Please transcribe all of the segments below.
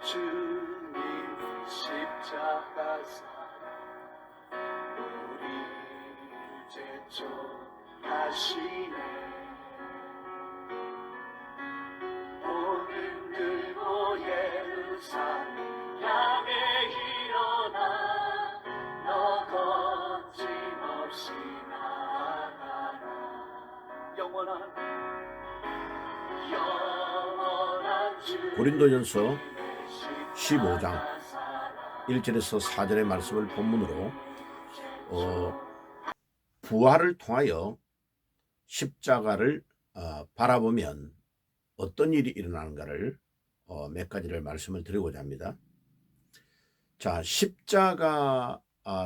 주님 십자가 사랑 우리 제촉하시네. 오늘 들고 예루살렘 향해 일어나 너 거침없이 나아가라. 영원한 고린도전서 15장 1절에서 4절의 말씀을 본문으로 부활을 통하여 십자가를 바라보면 어떤 일이 일어나는가를 몇 가지를 말씀을 드리고자 합니다. 자, 십자가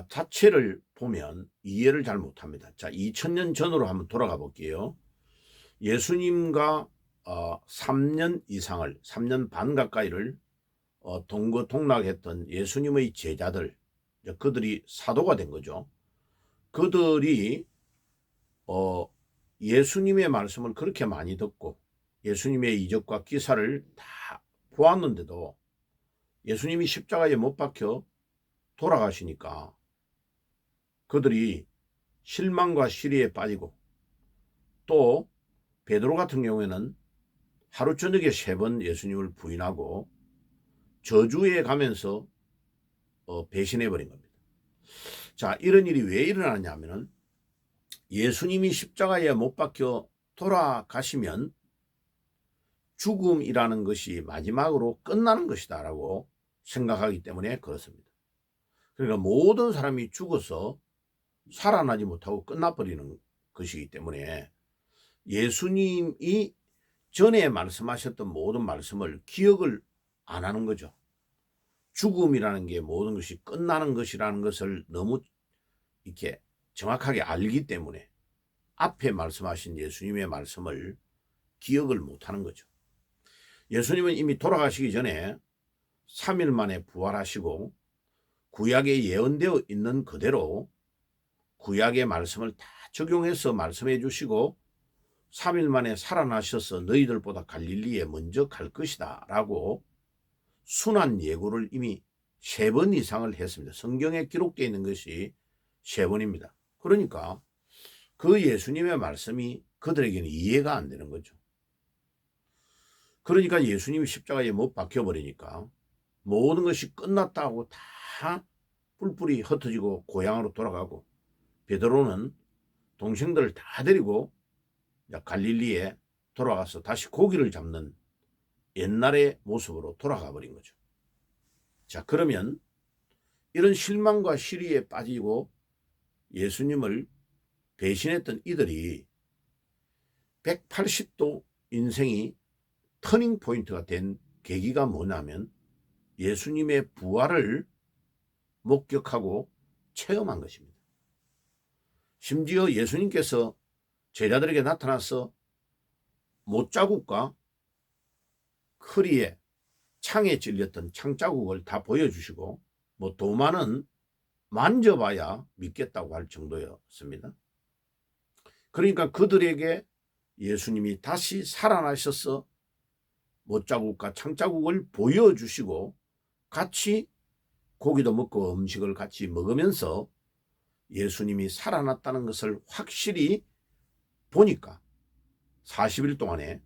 자체를 보면 이해를 잘 못합니다. 자, 2000년 전으로 한번 돌아가 볼게요. 예수님과 3년 이상을 3년 반 가까이를 동거동락했던 예수님의 제자들, 그들이 사도가 된 거죠. 그들이 예수님의 말씀을 그렇게 많이 듣고 예수님의 이적과 기사를 다 보았는데도 예수님이 십자가에 못 박혀 돌아가시니까 그들이 실망과 시리에 빠지고, 또 베드로 같은 경우에는 하루 저녁에 3번 예수님을 부인하고 저주에 가면서 배신해버린 겁니다. 자, 이런 일이 왜 일어나냐면은 예수님이 십자가에 못 박혀 돌아가시면 죽음이라는 것이 마지막으로 끝나는 것이다 라고 생각하기 때문에 그렇습니다. 그러니까 모든 사람이 죽어서 살아나지 못하고 끝나버리는 것이기 때문에 예수님이 전에 말씀하셨던 모든 말씀을 기억을 안 하는 거죠. 죽음이라는 게 모든 것이 끝나는 것이라는 것을 너무 이렇게 정확하게 알기 때문에 앞에 말씀하신 예수님의 말씀을 기억을 못하는 거죠. 예수님은 이미 돌아가시기 전에 3일 만에 부활하시고 구약에 예언되어 있는 그대로 구약의 말씀을 다 적용해서 말씀해 주시고 3일 만에 살아나셔서 너희들보다 갈릴리에 먼저 갈 것이다 라고 순한 예고를 이미 3번 이상을 했습니다. 성경에 기록되어 있는 것이 3번입니다. 그러니까 그 예수님의 말씀이 그들에게는 이해가 안 되는 거죠. 그러니까 예수님이 십자가에 못 박혀버리니까 모든 것이 끝났다고 다 뿔뿔이 흩어지고 고향으로 돌아가고, 베드로는 동생들을 다 데리고 갈릴리에 돌아가서 다시 고기를 잡는 옛날의 모습으로 돌아가 버린 거죠. 자, 그러면 이런 실망과 시리에 빠지고 예수님을 배신했던 이들이 180도 인생이 터닝 포인트가 된 계기가 뭐냐면 예수님의 부활을 목격하고 체험한 것입니다. 심지어 예수님께서 제자들에게 나타나서 못자국과 허리에 창에 찔렸던 창자국을 다 보여주시고, 도마는 만져봐야 믿겠다고 할 정도였습니다. 그러니까 그들에게 예수님이 다시 살아나셔서 못자국과 창자국을 보여주시고 같이 고기도 먹고 음식을 같이 먹으면서 예수님이 살아났다는 것을 확실히 보니까 40일 동안에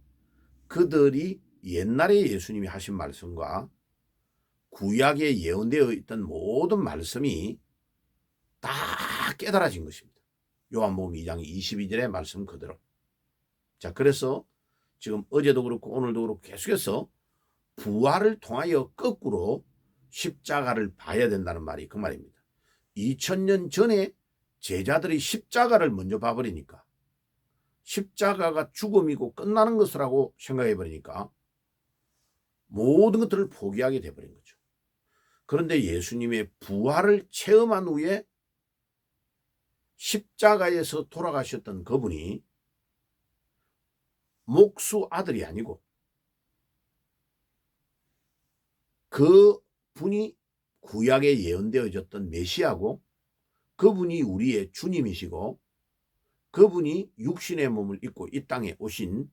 그들이 옛날에 예수님이 하신 말씀과 구약에 예언되어 있던 모든 말씀이 다 깨달아진 것입니다. 요한복음 2장 22절의 말씀 그대로. 자, 그래서 지금 어제도 그렇고 오늘도 그렇고 계속해서 부활을 통하여 거꾸로 십자가를 봐야 된다는 말이 그 말입니다. 2000년 전에 제자들이 십자가를 먼저 봐버리니까, 십자가가 죽음이고 끝나는 것이라고 생각해 버리니까 모든 것들을 포기하게 돼버린 거죠. 그런데 예수님의 부활을 체험한 후에 십자가에서 돌아가셨던 그분이 목수 아들이 아니고 그 분이 구약에 예언되어졌던 메시아고, 그분이 우리의 주님이시고 그분이 육신의 몸을 입고 이 땅에 오신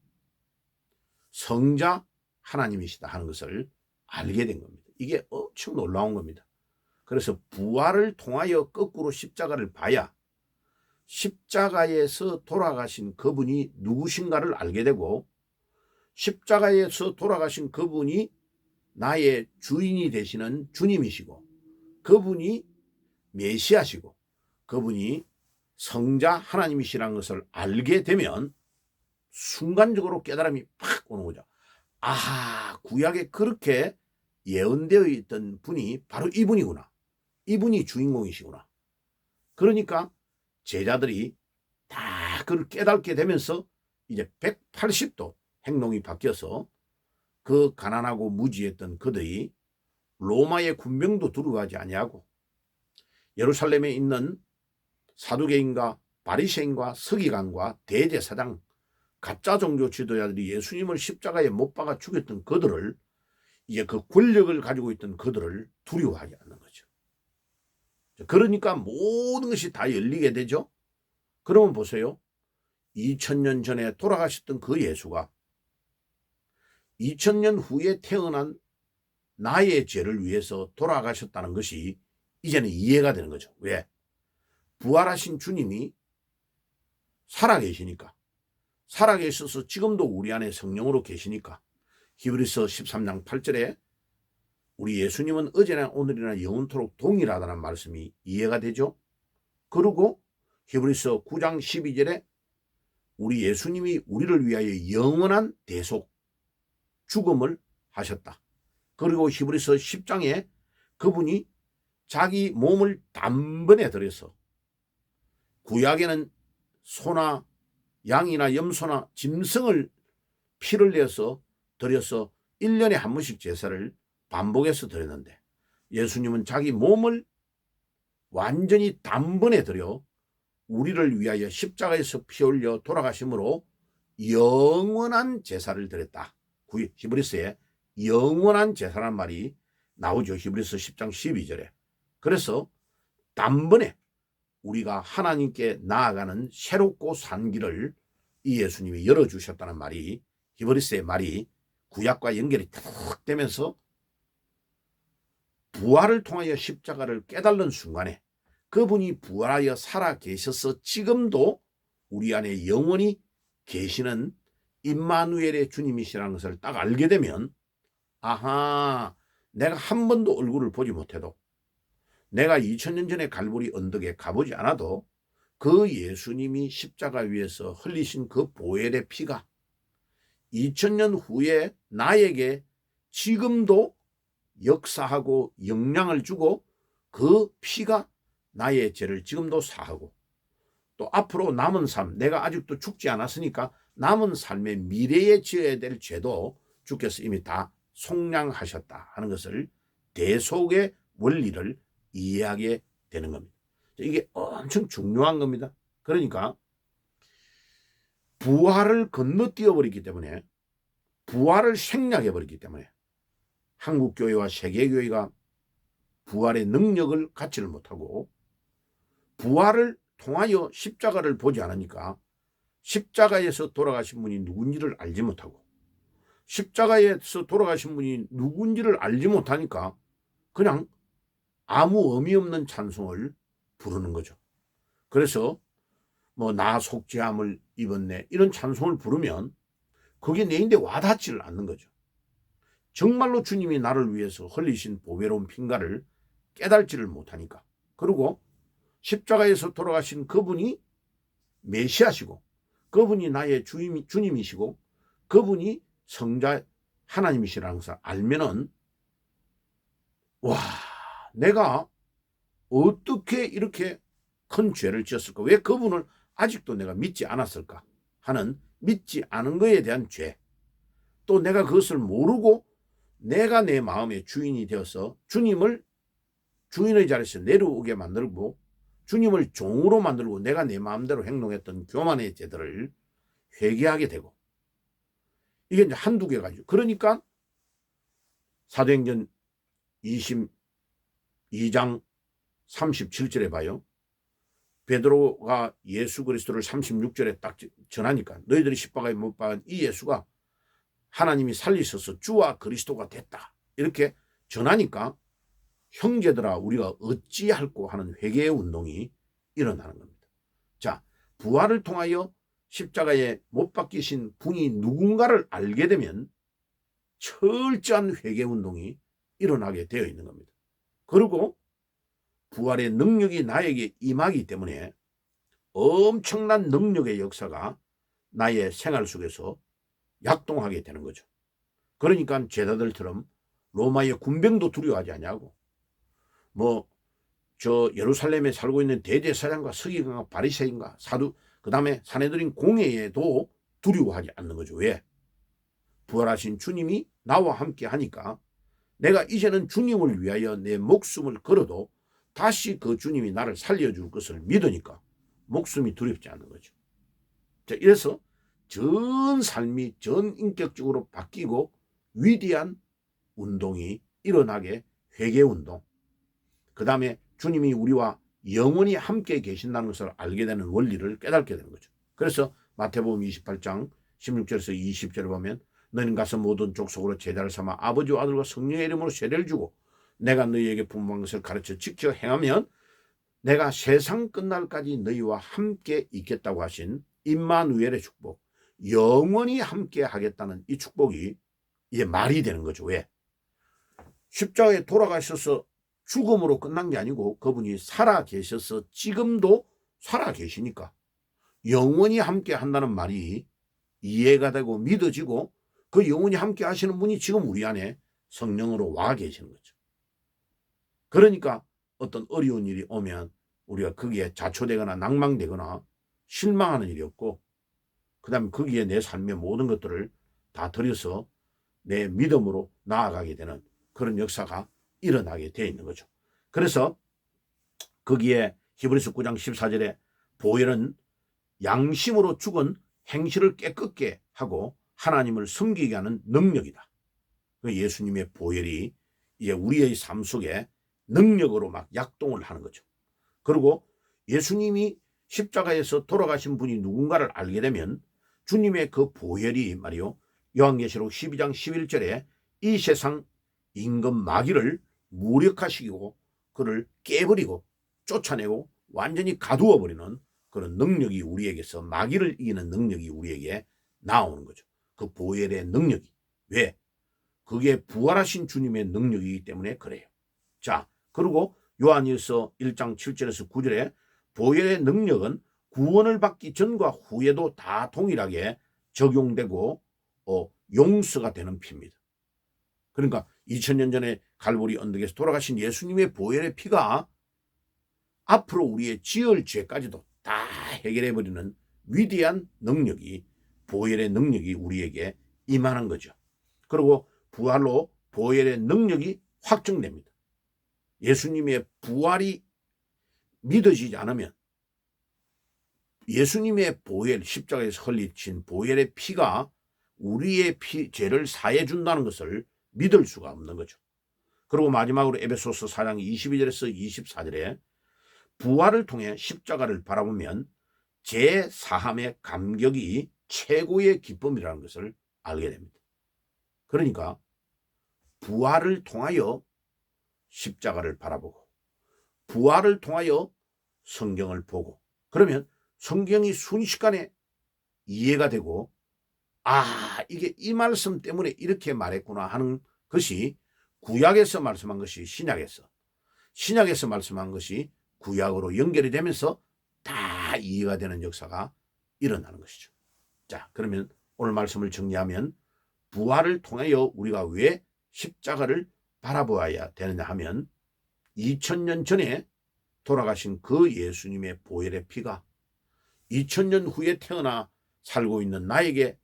성자 하나님이시다 하는 것을 알게 된 겁니다. 이게 엄청 놀라운 겁니다. 그래서 부활을 통하여 거꾸로 십자가를 봐야 십자가에서 돌아가신 그분이 누구신가를 알게 되고, 십자가에서 돌아가신 그분이 나의 주인이 되시는 주님이시고, 그분이 메시아시고, 그분이 성자 하나님이시라는 것을 알게 되면 순간적으로 깨달음이 팍 오는 거죠. 아, 구약에 그렇게 예언되어 있던 분이 바로 이분이구나. 이분이 주인공이시구나. 그러니까 제자들이 다 그걸 깨닫게 되면서 이제 180도 행동이 바뀌어서 그 가난하고 무지했던 그들이 로마의 군병도 두려워하지 아니하고 예루살렘에 있는 사두개인과 바리새인과 서기관과 대제사장, 가짜 종교 지도자들이 예수님을 십자가에 못 박아 죽였던 그들을, 이제 그 권력을 가지고 있던 그들을 두려워하지 않는 거죠. 그러니까 모든 것이 다 열리게 되죠. 그러면 보세요. 2000년 전에 돌아가셨던 그 예수가 2000년 후에 태어난 나의 죄를 위해서 돌아가셨다는 것이 이제는 이해가 되는 거죠. 왜? 부활하신 주님이 살아계시니까, 살아계셔서 지금도 우리 안에 성령으로 계시니까. 히브리서 13장 8절에 우리 예수님은 어제나 오늘이나 영원토록 동일하다는 말씀이 이해가 되죠. 그리고 히브리서 9장 12절에 우리 예수님이 우리를 위하여 영원한 대속 죽음을 하셨다. 그리고 히브리서 10장에 그분이 자기 몸을 단번에 들여서, 구약에는 소나 양이나 염소나 짐승을 피를 내서 들여서 1년에 한 번씩 제사를 반복해서 드렸는데, 예수님은 자기 몸을 완전히 단번에 들여 우리를 위하여 십자가에서 피 흘려 돌아가심으로 영원한 제사를 드렸다. 히브리서에 영원한 제사란 말이 나오죠. 히브리서 10장 12절에. 그래서 단번에 우리가 하나님께 나아가는 새롭고 산 길을 이 예수님이 열어주셨다는 말이, 히브리서의 말이 구약과 연결이 탁 되면서 부활을 통하여 십자가를 깨달는 순간에 그분이 부활하여 살아계셔서 지금도 우리 안에 영원히 계시는 임마누엘의 주님이시라는 것을 딱 알게 되면, 아하, 내가 한 번도 얼굴을 보지 못해도, 내가 2000년 전에 갈보리 언덕에 가보지 않아도 그 예수님이 십자가 위에서 흘리신 그 보혈의 피가 2000년 후에 나에게 지금도 역사하고 영향을 주고, 그 피가 나의 죄를 지금도 사하고, 또 앞으로 남은 삶, 내가 아직도 죽지 않았으니까 남은 삶의 미래에 지어야 될 죄도 주께서 이미 다 속량하셨다 하는 것을, 대속의 원리를 이해하게 되는 겁니다. 이게 엄청 중요한 겁니다. 그러니까 부활을 건너뛰어버리기 때문에, 부활을 생략해버리기 때문에 한국교회와 세계교회가 부활의 능력을 갖지를 못하고, 부활을 통하여 십자가를 보지 않으니까 십자가에서 돌아가신 분이 누군지를 알지 못하고, 십자가에서 돌아가신 분이 누군지를 알지 못하니까 그냥 아무 의미 없는 찬송을 부르는 거죠. 그래서 뭐 나 속죄함을 입었네 이런 찬송을 부르면 그게 내 인데 와닿지를 않는 거죠. 정말로 주님이 나를 위해서 흘리신 보배로운 핑가를 깨달지를 못하니까. 그리고 십자가에서 돌아가신 그분이 메시아시고, 그분이 나의 주님이시고, 그분이 성자 하나님이시라는 것을 알면은, 와, 내가 어떻게 이렇게 큰 죄를 지었을까? 왜 그분을 아직도 내가 믿지 않았을까? 하는, 믿지 않은 것에 대한 죄, 또 내가 그것을 모르고 내가 내 마음의 주인이 되어서 주님을 주인의 자리에서 내려오게 만들고 주님을 종으로 만들고 내가 내 마음대로 행동했던 교만의 죄들을 회개하게 되고, 이게 이제 한두 개 가지고. 그러니까 사도행전 22장 37절에 봐요. 베드로가 예수 그리스도를 36절에 딱 전하니까, 너희들이 십자가에 못 박은 이 예수가 하나님이 살리셔서 주와 그리스도가 됐다, 이렇게 전하니까 형제들아 우리가 어찌할꼬 하는 회개의 운동이 일어나는 겁니다. 자, 부활을 통하여 십자가에 못 박히신 분이 누군가를 알게 되면 철저한 회개 운동이 일어나게 되어 있는 겁니다. 그리고 부활의 능력이 나에게 임하기 때문에 엄청난 능력의 역사가 나의 생활 속에서 약동하게 되는 거죠. 그러니까 제자들처럼 로마의 군병도 두려워하지 않냐고, 저 예루살렘에 살고 있는 대제사장과 서기관과 바리새인과 사두, 그 다음에 사내들인 공회에도 두려워하지 않는 거죠. 왜? 부활하신 주님이 나와 함께 하니까 내가 이제는 주님을 위하여 내 목숨을 걸어도 다시 그 주님이 나를 살려줄 것을 믿으니까 목숨이 두렵지 않는 거죠. 자, 이래서 전 삶이 전 인격적으로 바뀌고 위대한 운동이 일어나게, 회개운동, 그 다음에 주님이 우리와 영원히 함께 계신다는 것을 알게 되는 원리를 깨닫게 되는 거죠. 그래서 마태복음 28장 16절에서 20절에 보면 너희는 가서 모든 족속으로 제자를 삼아 아버지와 아들과 성령의 이름으로 세례를 주고 내가 너희에게 분부한 것을 가르쳐 지켜 행하면 내가 세상 끝날까지 너희와 함께 있겠다고 하신 임마누엘의 축복, 영원히 함께 하겠다는 이 축복이 이제 말이 되는 거죠. 왜? 십자가에 돌아가셔서 죽음으로 끝난 게 아니고 그분이 살아 계셔서 지금도 살아 계시니까 영원히 함께 한다는 말이 이해가 되고 믿어지고, 그 영원히 함께 하시는 분이 지금 우리 안에 성령으로 와 계시는 거죠. 그러니까 어떤 어려운 일이 오면 우리가 거기에 자초되거나 낭망되거나 실망하는 일이 없고, 그 다음에 거기에 내 삶의 모든 것들을 다 들여서 내 믿음으로 나아가게 되는 그런 역사가 일어나게 되어 있는 거죠. 그래서 거기에 히브리서 9장 14절에 보혈은 양심으로 죽은 행실을 깨끗게 하고 하나님을 섬기게 하는 능력이다. 예수님의 보혈이 이제 우리의 삶 속에 능력으로 막 약동을 하는 거죠. 그리고 예수님이 십자가에서 돌아가신 분이 누군가를 알게 되면 주님의 그 보혈이 말이요, 요한계시록 12장 11절에 이 세상 임금 마귀를 무력화시키고 그를 깨버리고 쫓아내고 완전히 가두어버리는 그런 능력이 우리에게서, 마귀를 이기는 능력이 우리에게 나오는 거죠. 그 보혈의 능력이. 왜? 그게 부활하신 주님의 능력이기 때문에 그래요. 자, 그리고 요한일서 1장 7절에서 9절에 보혈의 능력은 구원을 받기 전과 후에도 다 동일하게 적용되고 용서가 되는 피입니다. 그러니까 2000년 전에 갈보리 언덕에서 돌아가신 예수님의 보혈의 피가 앞으로 우리의 지을 죄까지도 다 해결해버리는 위대한 능력이, 보혈의 능력이 우리에게 임하는 거죠. 그리고 부활로 보혈의 능력이 확증됩니다. 예수님의 부활이 믿어지지 않으면 예수님의 보혈, 십자가에서 흘리신 보혈의 피가 우리의 죄를 사해 준다는 것을 믿을 수가 없는 거죠. 그리고 마지막으로 에베소서 4장 22절에서 24절에 부활을 통해 십자가를 바라보면 제4함의 감격이 최고의 기쁨이라는 것을 알게 됩니다. 그러니까 부활을 통하여 십자가를 바라보고 부활을 통하여 성경을 보고, 그러면 성경이 순식간에 이해가 되고, 이게 이 말씀 때문에 이렇게 말했구나 하는 것이 구약에서 말씀한 것이 신약에서 말씀한 것이 구약으로 연결이 되면서 다 이해가 되는 역사가 일어나는 것이죠. 자, 그러면 오늘 말씀을 정리하면 부활을 통하여 우리가 왜 십자가를 바라보아야 되느냐 하면 2000년 전에 돌아가신 그 예수님의 보혈의 피가 2000년 후에 태어나 살고 있는 나에게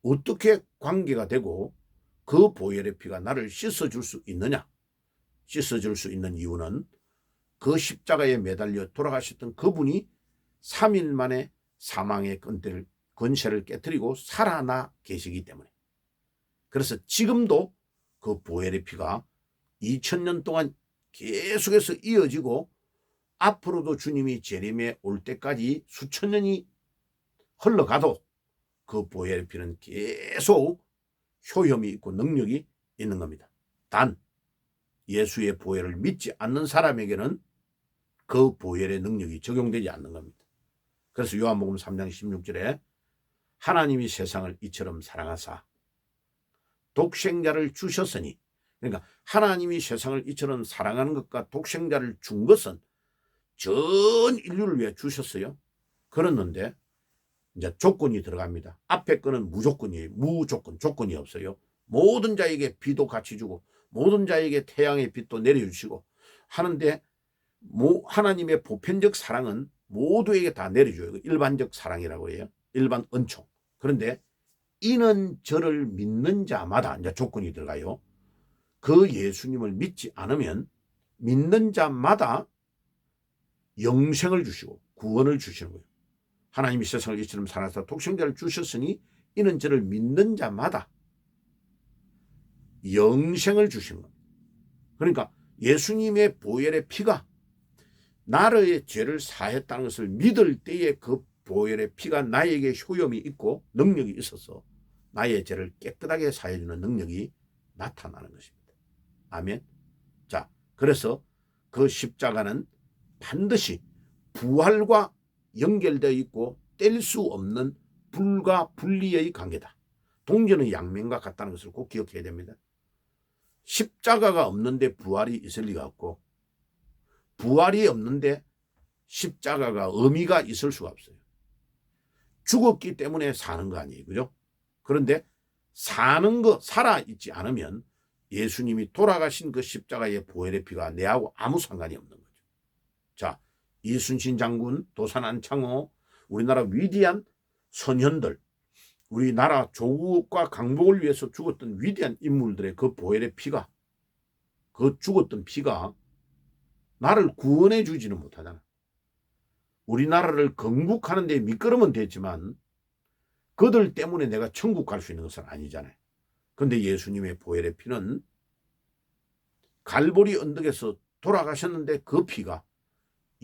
어떻게 관계가 되고 그 보혈의 피가 나를 씻어줄 수 있느냐? 씻어줄 수 있는 이유는 그 십자가에 매달려 돌아가셨던 그분이 3일 만에 사망의 권세를 깨뜨리고 살아나 계시기 때문에, 그래서 지금도 그 보혈의 피가 2000년 동안 계속해서 이어지고 앞으로도 주님이 재림에 올 때까지 수천 년이 흘러가도 그 보혈의 피는 계속 효험이 있고 능력이 있는 겁니다. 단 예수의 보혈을 믿지 않는 사람에게는 그 보혈의 능력이 적용되지 않는 겁니다. 그래서 요한복음 3장 16절에 하나님이 세상을 이처럼 사랑하사 독생자를 주셨으니, 그러니까 하나님이 세상을 이처럼 사랑하는 것과 독생자를 준 것은 전 인류를 위해 주셨어요. 그랬는데 이제 조건이 들어갑니다. 앞에 거는 무조건이에요. 무조건, 조건이 없어요. 모든 자에게 비도 같이 주고 모든 자에게 태양의 빛도 내려주시고 하는데, 하나님의 보편적 사랑은 모두에게 다 내려줘요. 일반적 사랑이라고 해요. 일반 은총. 그런데 이는 저를 믿는 자마다, 이제 조건이 들어가요. 그 예수님을 믿지 않으면 믿는 자마다 영생을 주시고 구원을 주시는 거예요. 하나님이 세상을 이처럼 사랑하사 독생자를 주셨으니 이는 저를 믿는 자마다 영생을 주시는 겁니다. 그러니까 예수님의 보혈의 피가 나의 죄를 사했다는 것을 믿을 때에 그 보혈의 피가 나에게 효염이 있고 능력이 있어서 나의 죄를 깨끗하게 사해주는 능력이 나타나는 것입니다. 아멘. 자, 그래서 그 십자가는 반드시 부활과 연결되어 있고 뗄 수 없는 불과 분리의 관계다. 동전의 양면과 같다는 것을 꼭 기억해야 됩니다. 십자가가 없는데 부활이 있을 리가 없고, 부활이 없는데 십자가가 의미가 있을 수가 없어요. 죽었기 때문에 사는 거 아니에요, 그죠? 그런데 사는 거, 살아있지 않으면 예수님이 돌아가신 그 십자가의 보혈의 피가 내하고 아무 상관이 없는 거죠. 자, 이순신 장군, 도산안 창호, 우리나라 위대한 선현들, 우리나라 조국과 강복을 위해서 죽었던 위대한 인물들의 그 보혈의 피가, 그 죽었던 피가 나를 구원해 주지는 못하잖아. 우리나라를 건국하는 데 미끄럼은 됐지만 그들 때문에 내가 천국 갈 수 있는 것은 아니잖아요. 그런데 예수님의 보혈의 피는 갈보리 언덕에서 돌아가셨는데 그 피가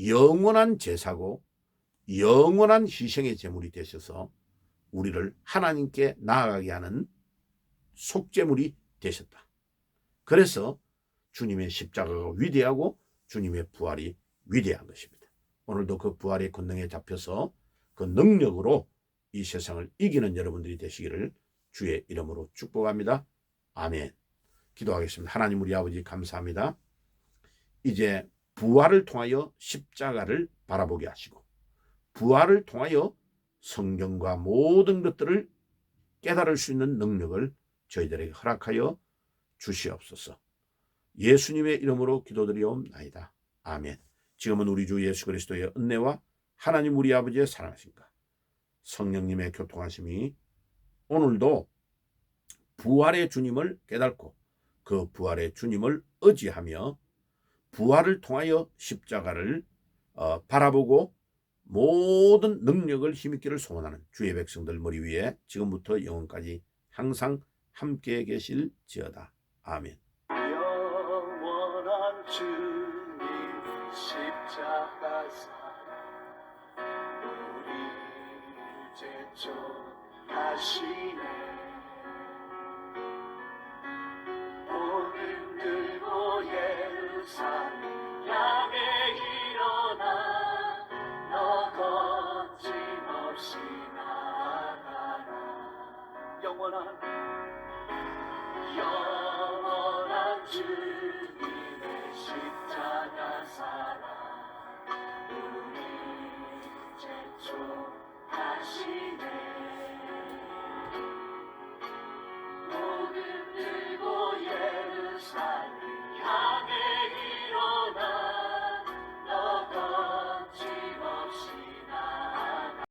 영원한 제사고 영원한 희생의 제물이 되셔서 우리를 하나님께 나아가게 하는 속죄물이 되셨다. 그래서 주님의 십자가가 위대하고 주님의 부활이 위대한 것입니다. 오늘도 그 부활의 권능에 잡혀서 그 능력으로 이 세상을 이기는 여러분들이 되시기를 주의 이름으로 축복합니다. 아멘. 기도하겠습니다. 하나님 우리 아버지 감사합니다. 이제 부활을 통하여 십자가를 바라보게 하시고 부활을 통하여 성경과 모든 것들을 깨달을 수 있는 능력을 저희들에게 허락하여 주시옵소서. 예수님의 이름으로 기도드리옵나이다. 아멘. 지금은 우리 주 예수 그리스도의 은혜와 하나님 우리 아버지의 사랑하심과 성령님의 교통하심이 오늘도 부활의 주님을 깨닫고 그 부활의 주님을 의지하며 부활을 통하여 십자가를 바라보고 모든 능력을 힘있기를 소원하는 주의 백성들 머리 위에 지금부터 영원까지 항상 함께 계실지어다. 아멘. 영원한 주님 십자가사 우리 제쳐하시네. 오늘 들고 예루살렘 향해 일어나 너 거침없이 나아가라. 영원한